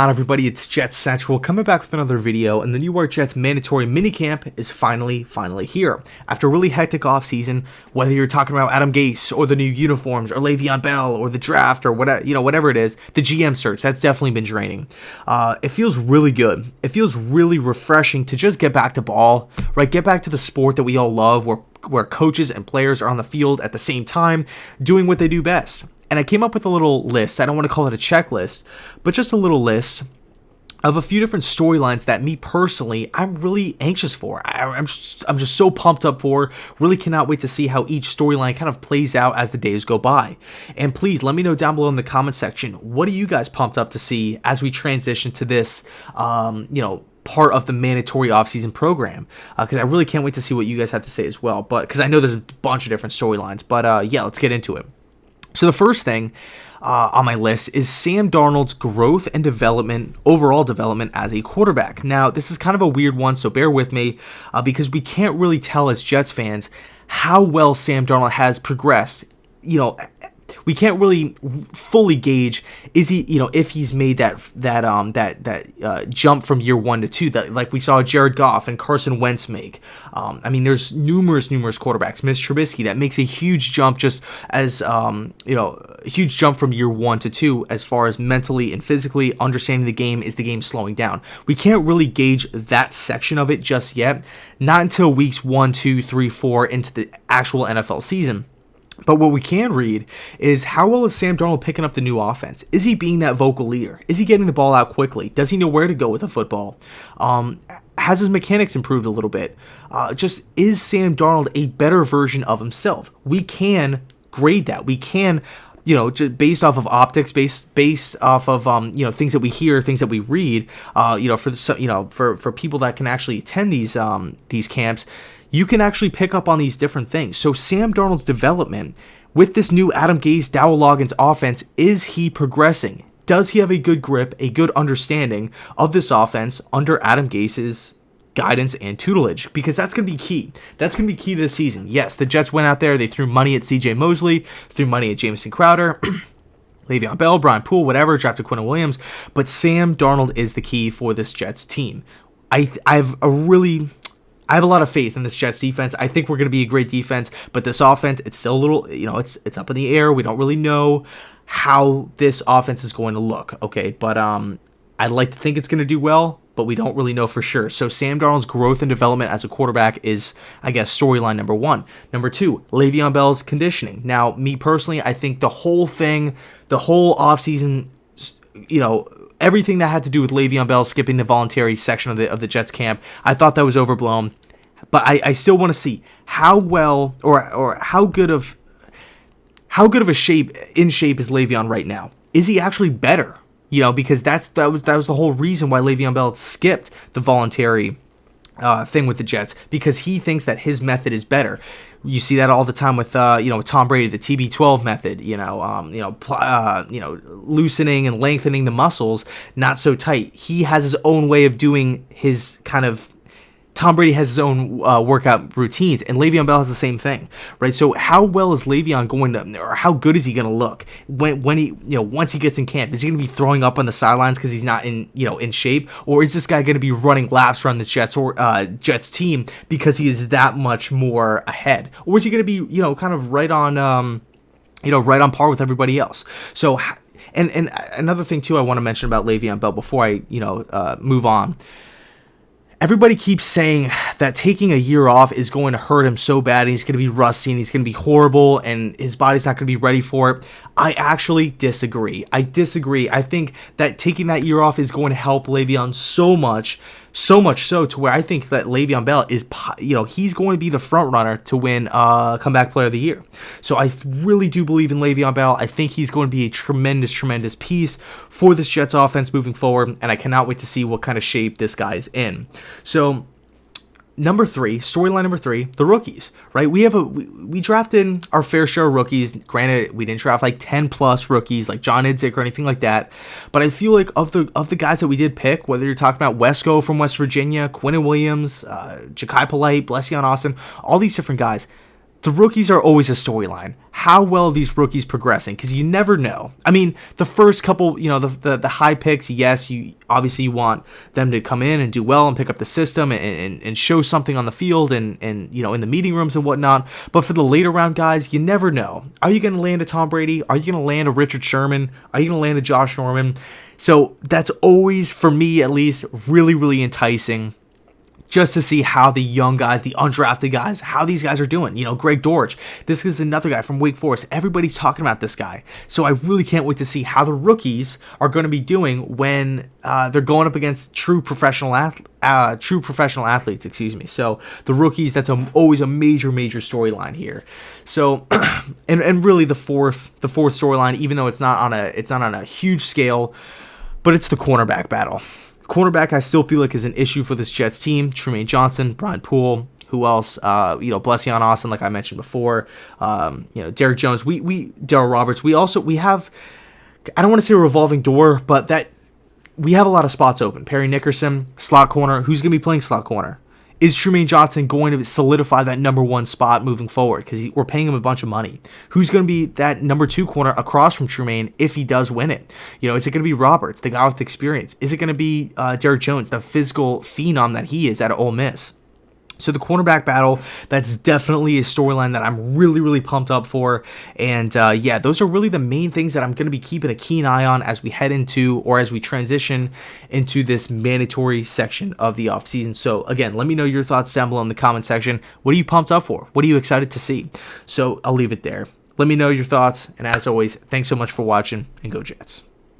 On everybody, it's JetsCentral coming back with another video, and the New York Jets mandatory minicamp is finally here. After a really hectic offseason, whether you're talking about Adam Gase or the new uniforms or LeVeon Bell or the draft or whatever, whatever it is, the GM search, that's definitely been draining. It feels really good. It feels really refreshing to just get back to ball, right? Get back to the sport that we all love, where coaches and players are on the field at the same time doing what they do best. And I came up with a little list. I don't want to call it a checklist, but just a little list of a few different storylines that me personally, I'm really anxious for. I'm just so pumped up for. Really cannot wait to see how each storyline kind of plays out as the days go by. And please let me know down below in the comment section, what are you guys pumped up to see as we transition to this, part of the mandatory offseason program, because I really can't wait to see what you guys have to say as well. But because I know there's a bunch of different storylines. But yeah, let's get into it. So the first thing on my list is Sam Darnold's growth and overall development as a quarterback. Now, this is kind of a weird one, so bear with me, because we can't really tell as Jets fans how well Sam Darnold has progressed. We can't really fully gauge if he's made that jump from year 1 to 2 that like we saw Jared Goff and Carson Wentz make. There's numerous quarterbacks. Mitch Trubisky that makes a huge jump just as a huge jump from year 1 to 2 as far as mentally and physically understanding the game. Is the game slowing down? We can't really gauge that section of it just yet. Not until weeks 1, 2, 3, 4 into the actual NFL season. But what we can read is how well is Sam Darnold picking up the new offense? Is he being that vocal leader? Is he getting the ball out quickly? Does he know where to go with the football? Has his mechanics improved a little bit? Just is Sam Darnold a better version of himself? We can grade that. We can, just based off of optics, based off of things that we hear, things that we read. For people that can actually attend these camps, you can actually pick up on these different things. So Sam Darnold's development with this new Adam Gase, Dowell Loggins offense, is he progressing? Does he have a good grip, a good understanding of this offense under Adam Gase's guidance and tutelage? Because that's going to be key. That's going to be key to the season. Yes, the Jets went out there, they threw money at CJ Mosley, threw money at Jamison Crowder, LeVeon Bell, Brian Poole, whatever, drafted Quinn Williams, but Sam Darnold is the key for this Jets team. I have a lot of faith in this Jets defense. I think we're going to be a great defense, but this offense, it's still a little, it's up in the air. We don't really know how this offense is going to look, okay? But I'd like to think it's going to do well, but we don't really know for sure. So Sam Darnold's growth and development as a quarterback is, I guess, storyline number 1. Number 2, Le'Veon Bell's conditioning. Now, me personally, I think the whole offseason, everything that had to do with Le'Veon Bell skipping the voluntary section of the Jets camp, I thought that was overblown. But I still want to see how well or how good of a shape is Le'Veon right now. Is he actually better? Because that was the whole reason why Le'Veon Bell skipped the voluntary thing with the Jets, because he thinks that his method is better. You see that all the time with Tom Brady, the TB12 method, loosening and lengthening the muscles, not so tight. He has his own way of doing his Tom Brady has his own workout routines, and Le'Veon Bell has the same thing, right? So how well is Le'Veon going to, or how good is he going to look when he, once he gets in camp? Is he going to be throwing up on the sidelines because he's not in shape, or is this guy going to be running laps around the Jets team because he is that much more ahead, or is he going to be kind of right on right on par with everybody else? So, and another thing too I want to mention about Le'Veon Bell before I move on. Everybody keeps saying that taking a year off is going to hurt him so bad, and he's going to be rusty, and he's going to be horrible, and his body's not going to be ready for it. I actually disagree. I think that taking that year off is going to help Le'Veon so much so to where I think that Le'Veon Bell is, he's going to be the front runner to win Comeback Player of the Year. So I really do believe in Le'Veon Bell. I think he's going to be a tremendous piece for this Jets offense moving forward, and I cannot wait to see what kind of shape this guy is in. So storyline number 3, the rookies, right? We drafted our fair share of rookies. Granted, we didn't draft like 10 plus rookies like John Idzik or anything like that, but I feel like of the guys that we did pick, whether you're talking about Wesco from West Virginia, Quinn Williams, Ja'Kai Polite, Blessian Austin, all these different guys, the rookies are always a storyline. How well are these rookies progressing? Because you never know. I mean, the first couple, the high picks, yes, you obviously you want them to come in and do well and pick up the system and show something on the field and in the meeting rooms and whatnot. But for the later round guys, you never know. Are you going to land a Tom Brady? Are you going to land a Richard Sherman? Are you going to land a Josh Norman? So that's always, for me at least, really, really enticing, just to see how the young guys, the undrafted guys, how these guys are doing. Greg Dortch, this is another guy from Wake Forest. Everybody's talking about this guy. So I really can't wait to see how the rookies are going to be doing when they're going up against true professional athletes, excuse me. So the rookies, that's always a major, major storyline here. So, and really the fourth storyline, even though it's not on a huge scale, but it's the cornerback battle. Cornerback, I still feel like is an issue for this Jets team. Trumaine Johnson, Brian Poole, who else? Blessian Austin, like I mentioned before. Derek Jones, Darryl Roberts. We have, I don't want to say a revolving door, but that we have a lot of spots open. Perry Nickerson, slot corner. Who's going to be playing slot corner? Is Trumaine Johnson going to solidify that number one spot moving forward? Because we're paying him a bunch of money. Who's going to be that number two corner across from Trumaine if he does win it? Is it going to be Roberts, the guy with experience? Is it going to be Derek Jones, the physical phenom that he is at Ole Miss? So the cornerback battle, that's definitely a storyline that I'm really, really pumped up for. And those are really the main things that I'm going to be keeping a keen eye on as we head into, or as we transition into, this mandatory section of the offseason. So again, let me know your thoughts down below in the comment section. What are you pumped up for? What are you excited to see? So I'll leave it there. Let me know your thoughts. And as always, thanks so much for watching, and go Jets.